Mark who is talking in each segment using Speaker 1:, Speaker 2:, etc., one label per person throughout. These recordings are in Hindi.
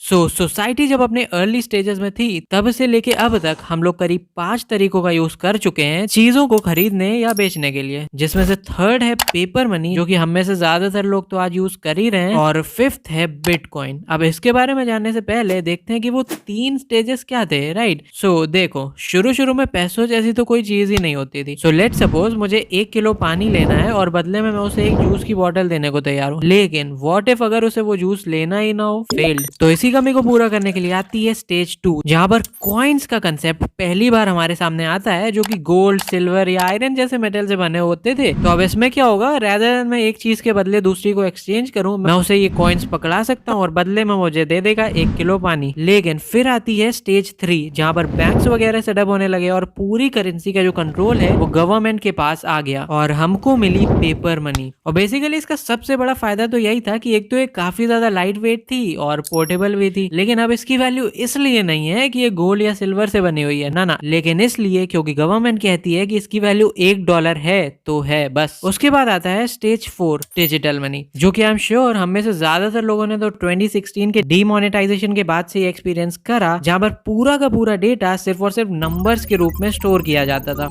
Speaker 1: सोसाइटी जब अपने अर्ली स्टेजेस में थी तब से लेके अब तक हम लोग करीब 5 तरीकों का यूज कर चुके हैं चीजों को खरीदने या बेचने के लिए, जिसमें से थर्ड है पेपर मनी, जो कि हम में से ज्यादातर लोग तो आज यूज कर ही रहे हैं, और फिफ्थ है बिटकॉइन। अब इसके बारे में जानने से पहले देखते हैं कि वो 3 स्टेजेस क्या थे, राइट। देखो, शुरू शुरू में पैसों जैसी तो कोई चीज ही नहीं होती थी। लेट सपोज मुझे 1 किलो पानी लेना है और बदले में मैं उसे एक जूस की बोतल देने को तैयार हूँ, लेकिन व्हाट इफ अगर उसे वो जूस लेना ही ना हो, फेल्ड। तो इसी कमी को पूरा करने के लिए आती है स्टेज 2, जहां पर कॉइन्स का कंसेप्ट पहली बार हमारे सामने आता है, जो कि गोल्ड, सिल्वर या आयरन जैसे मेटल से बने होते थे। तो अब इसमें क्या होगा, रेदर देन मैं एक चीज के बदले दूसरी को एक्सचेंज करूं, मैं उसे ये कॉइन्स पकड़ा सकता हूं और बदले में मुझे दे देगा 1 किलो पानी। लेकिन फिर आती है स्टेज 3, जहां पर बैंक्स वगैरह सेटअप होने लगे और पूरी करेंसी का जो कंट्रोल है वो गवर्नमेंट के पास आ गया और हमको मिली पेपर मनी। और बेसिकली इसका सबसे बड़ा फायदा तो यही था कि एक तो ये काफी ज्यादा लाइट वेट थी और पोर्टेबल भी थी। लेकिन अब इसकी वैल्यू इसलिए नहीं है कि ये गोल्ड या सिल्वर से बनी हुई है, ना, लेकिन इसलिए क्योंकि गवर्नमेंट कहती है कि इसकी वैल्यू $1 है तो है, बस। उसके बाद आता है स्टेज 4, डिजिटल मनी, जो कि आई एम श्योर हम में से ज्यादातर लोगों ने तो 2016 के डीमोनेटाइजेशन के बाद से एक्सपीरियंस करा, जहां पर पूरा का पूरा डेटा सिर्फ और सिर्फ नंबर्स के रूप में स्टोर किया जाता था।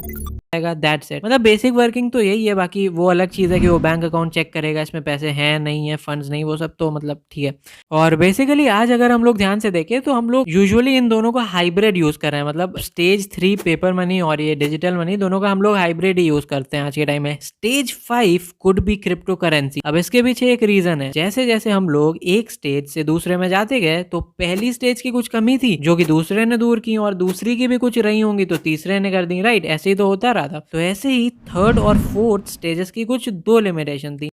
Speaker 1: That's it. मतलब बेसिक वर्किंग तो यही है, बाकी वो अलग चीज है कि वो बैंक अकाउंट चेक करेगा इसमें पैसे हैं नहीं है, फंड्स नहीं, वो सब तो मतलब ठीक है। और बेसिकली आज अगर हम लोग ध्यान से देखें तो हम लोग यूजुअली इन दोनों का हाइब्रिड यूज कर रहे हैं। मतलब स्टेज 3 पेपर मनी और ये डिजिटल मनी, दोनों का हम लोग हाइब्रिड ही यूज करते हैं आज के टाइम में। Stage 5 could be crypto currency. अब इसके पीछे एक रीजन है, जैसे जैसे हम लोग एक स्टेज से दूसरे में जाते गए तो पहली स्टेज की कुछ कमी थी जो कि दूसरे ने दूर की, और दूसरी की भी कुछ रही होंगी तो तीसरे ने कर दी, राइट। ऐसे ही तो होता रहा था। तो ऐसे ही थर्ड और फोर्थ स्टेजेस की कुछ 2 लिमिटेशन थी।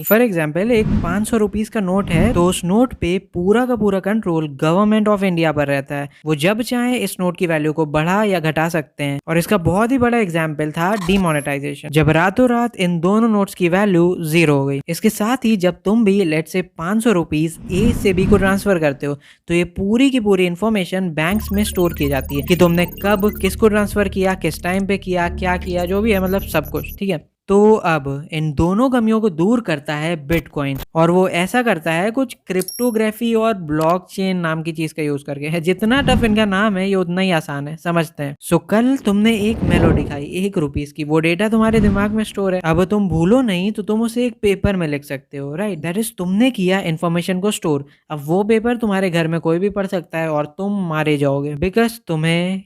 Speaker 1: फॉर एग्जाम्पल, एक 500 रुपीज का नोट है तो उस नोट पे पूरा का पूरा कंट्रोल गवर्नमेंट ऑफ इंडिया पर रहता है। वो जब चाहे इस नोट की वैल्यू को बढ़ा या घटा सकते हैं। और इसका बहुत ही बड़ा एग्जाम्पल था डीमोनेटाइजेशन, जब रातों रात इन दोनों नोट्स की वैल्यू 0 हो गई। इसके साथ ही जब तुम भी लेट से 500 रुपीज ए से बी को ट्रांसफर करते हो तो ये पूरी की पूरी इन्फॉर्मेशन बैंक्स में स्टोर की जाती है कि तुमने कब किसको ट्रांसफर किया, किस टाइम पे किया, क्या किया, जो भी है, मतलब सब कुछ, ठीक है। तो अब इन दोनों कमियों को दूर करता है बिटकॉइन, और वो ऐसा करता है कुछ क्रिप्टोग्राफी और ब्लॉकचेन नाम की चीज का यूज करके। है जितना टफ इनका नाम है ये उतना ही आसान है, समझते हैं। कल तुमने एक मेलोडी खाई 1 रुपीज की, वो डेटा तुम्हारे दिमाग में स्टोर है। अब तुम भूलो नहीं तो तुम उसे एक पेपर में लिख सकते हो, राइट। दैट इज, तुमने किया इन्फॉर्मेशन को स्टोर। अब वो पेपर तुम्हारे घर में कोई भी पढ़ सकता है और तुम मारे जाओगे बिकॉज तुम्हें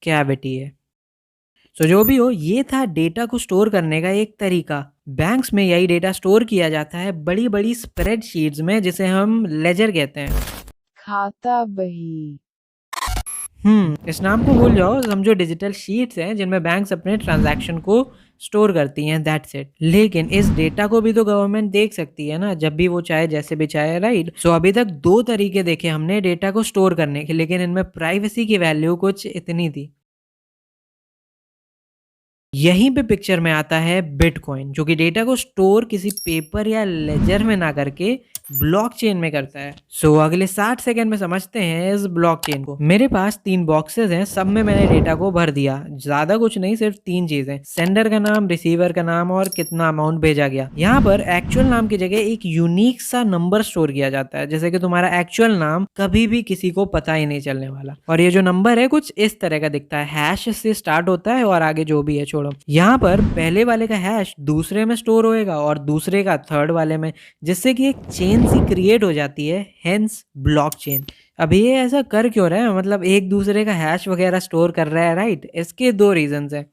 Speaker 1: कैविटी है। जो भी हो, ये था डेटा को स्टोर करने का एक तरीका। बैंक्स में यही डेटा स्टोर किया जाता है बड़ी बड़ी स्प्रेडशीट्स में, जिसे हम लेजर कहते हैं।
Speaker 2: खाता बही।
Speaker 1: इस नाम को भूल जाओ, समझो डिजिटल शीट्स हैं जिनमें बैंक्स अपने ट्रांजैक्शन को स्टोर करती हैं, दैट्स इट। लेकिन इस डेटा को भी तो गवर्नमेंट देख सकती है ना, जब भी वो चाहे, जैसे भी चाहे, राइट। अभी तक 2 तरीके देखे हमने डेटा को स्टोर करने के, लेकिन इनमें प्राइवेसी की वैल्यू कुछ इतनी थी। यहीं पे पिक्चर में आता है बिटकॉइन, जो कि डेटा को स्टोर किसी पेपर या लेजर में ना करके ब्लॉकचेन में करता है। अगले 60 सेकंड में समझते हैं इस ब्लॉकचेन को। मेरे पास 3 बॉक्सेस हैं, सब में मैंने डेटा को भर दिया। ज्यादा कुछ नहीं, सिर्फ 3 चीजें, सेंडर का नाम, रिसीवर का नाम और कितना अमाउंट भेजा गया। यहाँ पर एक्चुअल नाम की जगह एक यूनिक सा नंबर स्टोर किया जाता है, जैसे कि तुम्हारा एक्चुअल नाम कभी भी किसी को पता ही नहीं चलने वाला। और ये जो नंबर है कुछ इस तरह का दिखता है, हैश से स्टार्ट होता है और आगे जो भी है छोड़ो। यहाँ पर पहले वाले का हैश दूसरे में स्टोर होएगा और दूसरे का थर्ड वाले में, जिससे कि एक चेन सी क्रिएट हो जाती है, हेंस ब्लॉकचेन। अब ये ऐसा कर क्यों रहा है, मतलब एक दूसरे का हैश वगैरह स्टोर कर रहा है, राइट। इसके 2 रीजंस हैं।